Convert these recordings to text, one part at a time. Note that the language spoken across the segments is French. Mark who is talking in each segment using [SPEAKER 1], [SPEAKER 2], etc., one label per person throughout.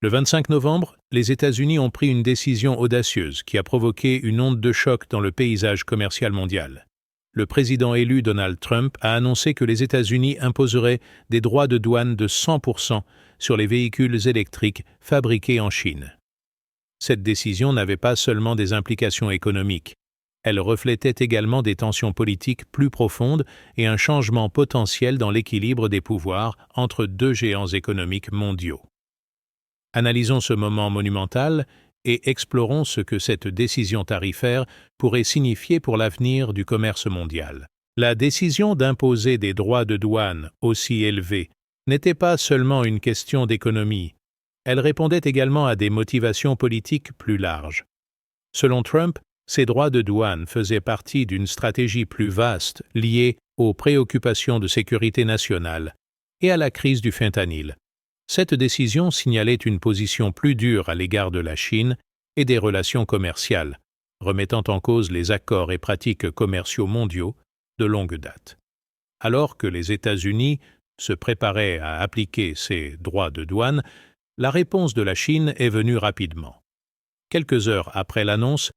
[SPEAKER 1] Le 25 novembre, les États-Unis ont pris une décision audacieuse qui a provoqué une onde de choc dans le paysage commercial mondial. Le président élu Donald Trump a annoncé que les États-Unis imposeraient des droits de douane de 100% sur les véhicules électriques fabriqués en Chine. Cette décision n'avait pas seulement des implications économiques, elle reflétait également des tensions politiques plus profondes et un changement potentiel dans l'équilibre des pouvoirs entre deux géants économiques mondiaux. Analysons ce moment monumental et explorons ce que cette décision tarifaire pourrait signifier pour l'avenir du commerce mondial. La décision d'imposer des droits de douane aussi élevés n'était pas seulement une question d'économie, elle répondait également à des motivations politiques plus larges. Selon Trump, ces droits de douane faisaient partie d'une stratégie plus vaste liée aux préoccupations de sécurité nationale et à la crise du fentanyl. Cette décision signalait une position plus dure à l'égard de la Chine et des relations commerciales, remettant en cause les accords et pratiques commerciaux mondiaux de longue date. Alors que les États-Unis se préparaient à appliquer ces droits de douane, la réponse de la Chine est venue rapidement. Quelques heures après l'annonce,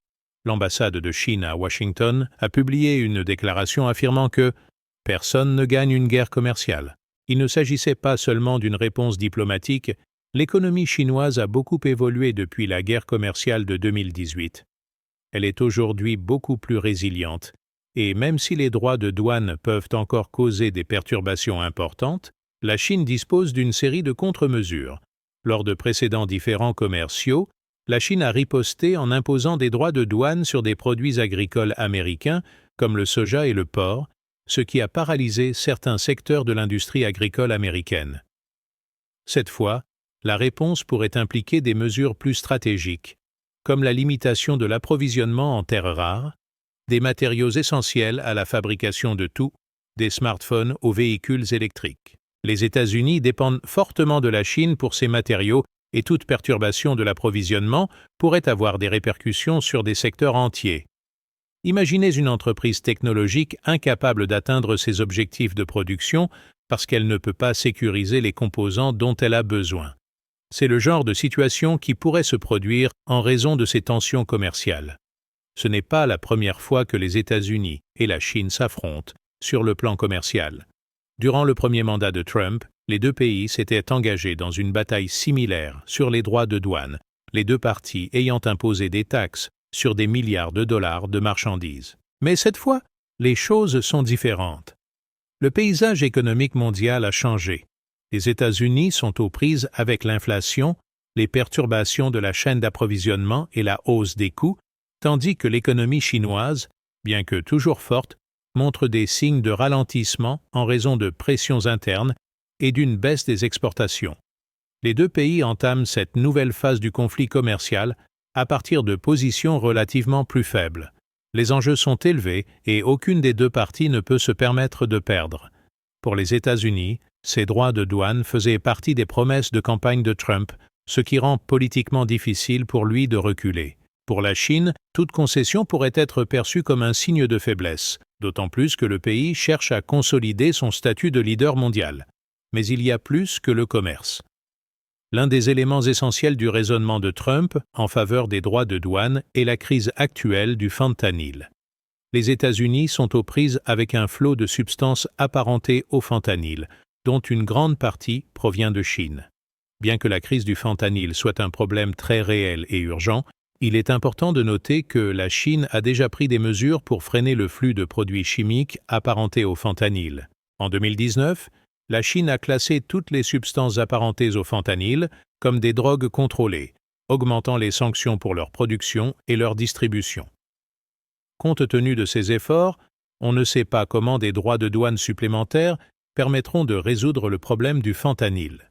[SPEAKER 1] l'ambassade de Chine à Washington a publié une déclaration affirmant que « personne ne gagne une guerre commerciale ». Il ne s'agissait pas seulement d'une réponse diplomatique, l'économie chinoise a beaucoup évolué depuis la guerre commerciale de 2018. Elle est aujourd'hui beaucoup plus résiliente, et même si les droits de douane peuvent encore causer des perturbations importantes, la Chine dispose d'une série de contre-mesures. Lors de précédents différends commerciaux, la Chine a riposté en imposant des droits de douane sur des produits agricoles américains, comme le soja et le porc, ce qui a paralysé certains secteurs de l'industrie agricole américaine. Cette fois, la réponse pourrait impliquer des mesures plus stratégiques, comme la limitation de l'approvisionnement en terres rares, des matériaux essentiels à la fabrication de tout, des smartphones aux véhicules électriques. Les États-Unis dépendent fortement de la Chine pour ces matériaux et toute perturbation de l'approvisionnement pourrait avoir des répercussions sur des secteurs entiers. Imaginez une entreprise technologique incapable d'atteindre ses objectifs de production parce qu'elle ne peut pas sécuriser les composants dont elle a besoin. C'est le genre de situation qui pourrait se produire en raison de ces tensions commerciales. Ce n'est pas la première fois que les États-Unis et la Chine s'affrontent sur le plan commercial. Durant le premier mandat de Trump, les deux pays s'étaient engagés dans une bataille similaire sur les droits de douane, les deux parties ayant imposé des taxes sur des milliards de dollars de marchandises. Mais cette fois, les choses sont différentes. Le paysage économique mondial a changé. Les États-Unis sont aux prises avec l'inflation, les perturbations de la chaîne d'approvisionnement et la hausse des coûts, tandis que l'économie chinoise, bien que toujours forte, montre des signes de ralentissement en raison de pressions internes et d'une baisse des exportations. Les deux pays entament cette nouvelle phase du conflit commercial à partir de positions relativement plus faibles. Les enjeux sont élevés et aucune des deux parties ne peut se permettre de perdre. Pour les États-Unis, ces droits de douane faisaient partie des promesses de campagne de Trump, ce qui rend politiquement difficile pour lui de reculer. Pour la Chine, toute concession pourrait être perçue comme un signe de faiblesse, d'autant plus que le pays cherche à consolider son statut de leader mondial. Mais il y a plus que le commerce. L'un des éléments essentiels du raisonnement de Trump en faveur des droits de douane est la crise actuelle du fentanyl. Les États-Unis sont aux prises avec un flot de substances apparentées au fentanyl, dont une grande partie provient de Chine. Bien que la crise du fentanyl soit un problème très réel et urgent, il est important de noter que la Chine a déjà pris des mesures pour freiner le flux de produits chimiques apparentés au fentanyl. En 2019, la Chine a classé toutes les substances apparentées au fentanyl comme des drogues contrôlées, augmentant les sanctions pour leur production et leur distribution. Compte tenu de ces efforts, on ne sait pas comment des droits de douane supplémentaires permettront de résoudre le problème du fentanyl.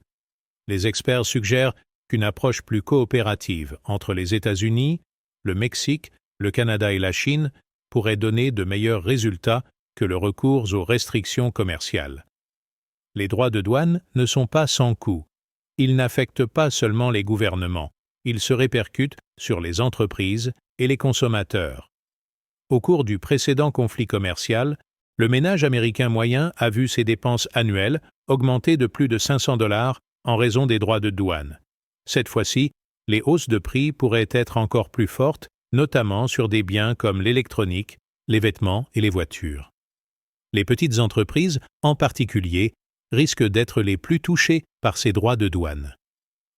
[SPEAKER 1] Les experts suggèrent qu'une approche plus coopérative entre les États-Unis, le Mexique, le Canada et la Chine pourrait donner de meilleurs résultats que le recours aux restrictions commerciales. Les droits de douane ne sont pas sans coût. Ils n'affectent pas seulement les gouvernements, ils se répercutent sur les entreprises et les consommateurs. Au cours du précédent conflit commercial, le ménage américain moyen a vu ses dépenses annuelles augmenter de plus de $500 en raison des droits de douane. Cette fois-ci, les hausses de prix pourraient être encore plus fortes, notamment sur des biens comme l'électronique, les vêtements et les voitures. Les petites entreprises, en particulier, risquent d'être les plus touchées par ces droits de douane.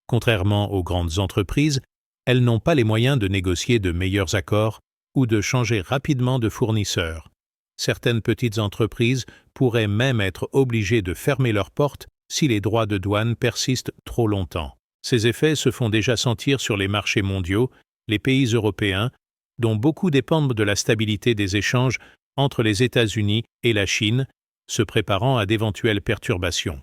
[SPEAKER 1] Contrairement aux grandes entreprises, elles n'ont pas les moyens de négocier de meilleurs accords ou de changer rapidement de fournisseur. Certaines petites entreprises pourraient même être obligées de fermer leurs portes si les droits de douane persistent trop longtemps. Ces effets se font déjà sentir sur les marchés mondiaux, les pays européens, dont beaucoup dépendent de la stabilité des échanges entre les États-Unis et la Chine, se préparant à d'éventuelles perturbations.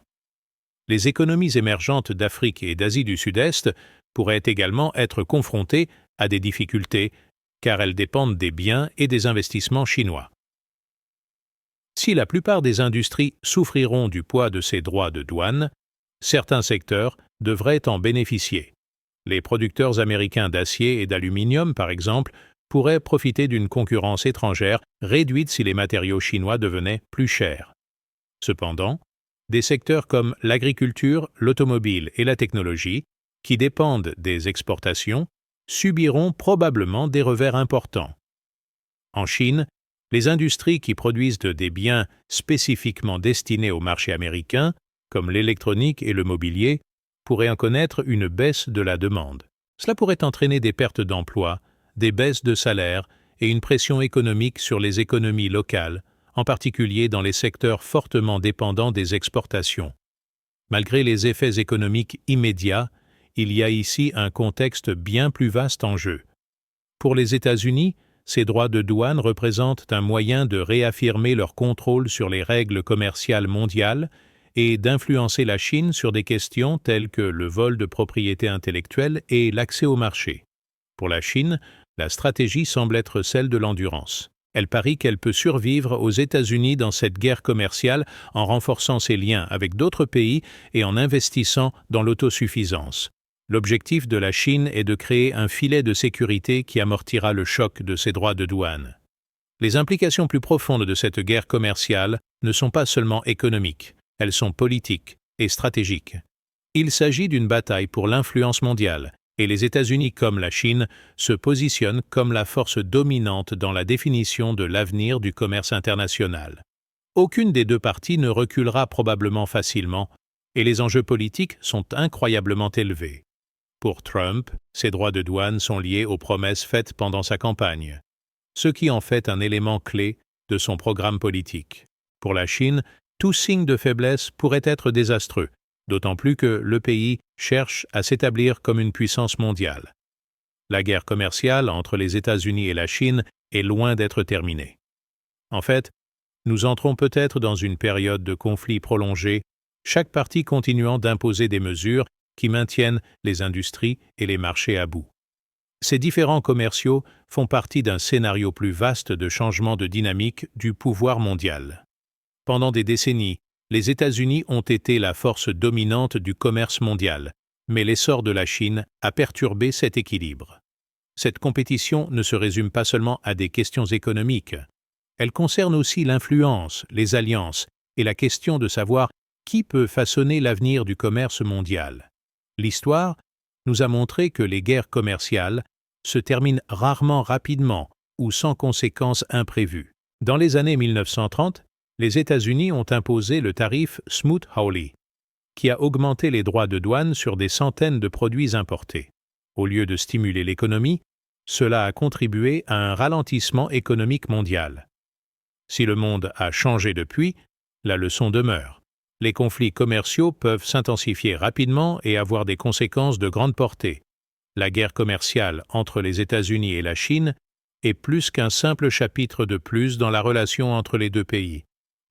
[SPEAKER 1] Les économies émergentes d'Afrique et d'Asie du Sud-Est pourraient également être confrontées à des difficultés, car elles dépendent des biens et des investissements chinois. Si la plupart des industries souffriront du poids de ces droits de douane, certains secteurs devraient en bénéficier. Les producteurs américains d'acier et d'aluminium, par exemple, pourraient profiter d'une concurrence étrangère réduite si les matériaux chinois devenaient plus chers. Cependant, des secteurs comme l'agriculture, l'automobile et la technologie, qui dépendent des exportations, subiront probablement des revers importants. En Chine, les industries qui produisent des biens spécifiquement destinés au marché américain, comme l'électronique et le mobilier, pourraient en connaître une baisse de la demande. Cela pourrait entraîner des pertes d'emplois, des baisses de salaires et une pression économique sur les économies locales, en particulier dans les secteurs fortement dépendants des exportations. Malgré les effets économiques immédiats, il y a ici un contexte bien plus vaste en jeu. Pour les États-Unis, ces droits de douane représentent un moyen de réaffirmer leur contrôle sur les règles commerciales mondiales et d'influencer la Chine sur des questions telles que le vol de propriété intellectuelle et l'accès au marché. Pour la Chine, la stratégie semble être celle de l'endurance. Elle parie qu'elle peut survivre aux États-Unis dans cette guerre commerciale en renforçant ses liens avec d'autres pays et en investissant dans l'autosuffisance. L'objectif de la Chine est de créer un filet de sécurité qui amortira le choc de ces droits de douane. Les implications plus profondes de cette guerre commerciale ne sont pas seulement économiques, elles sont politiques et stratégiques. Il s'agit d'une bataille pour l'influence mondiale, et les États-Unis comme la Chine se positionnent comme la force dominante dans la définition de l'avenir du commerce international. Aucune des deux parties ne reculera probablement facilement, et les enjeux politiques sont incroyablement élevés. Pour Trump, ces droits de douane sont liés aux promesses faites pendant sa campagne, ce qui en fait un élément clé de son programme politique. Pour la Chine, tout signe de faiblesse pourrait être désastreux, d'autant plus que le pays cherche à s'établir comme une puissance mondiale. La guerre commerciale entre les États-Unis et la Chine est loin d'être terminée. En fait, nous entrons peut-être dans une période de conflit prolongé, chaque partie continuant d'imposer des mesures qui maintiennent les industries et les marchés à bout. Ces différends commerciaux font partie d'un scénario plus vaste de changement de dynamique du pouvoir mondial. Pendant des décennies, les États-Unis ont été la force dominante du commerce mondial, mais l'essor de la Chine a perturbé cet équilibre. Cette compétition ne se résume pas seulement à des questions économiques. Elle concerne aussi l'influence, les alliances et la question de savoir qui peut façonner l'avenir du commerce mondial. L'histoire nous a montré que les guerres commerciales se terminent rarement rapidement ou sans conséquences imprévues. Dans les années 1930, les États-Unis ont imposé le tarif Smoot-Hawley, qui a augmenté les droits de douane sur des centaines de produits importés. Au lieu de stimuler l'économie, cela a contribué à un ralentissement économique mondial. Si le monde a changé depuis, la leçon demeure. Les conflits commerciaux peuvent s'intensifier rapidement et avoir des conséquences de grande portée. La guerre commerciale entre les États-Unis et la Chine est plus qu'un simple chapitre de plus dans la relation entre les deux pays.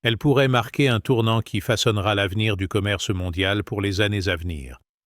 [SPEAKER 1] Elle pourrait marquer un tournant qui façonnera l'avenir du commerce mondial pour les années à venir.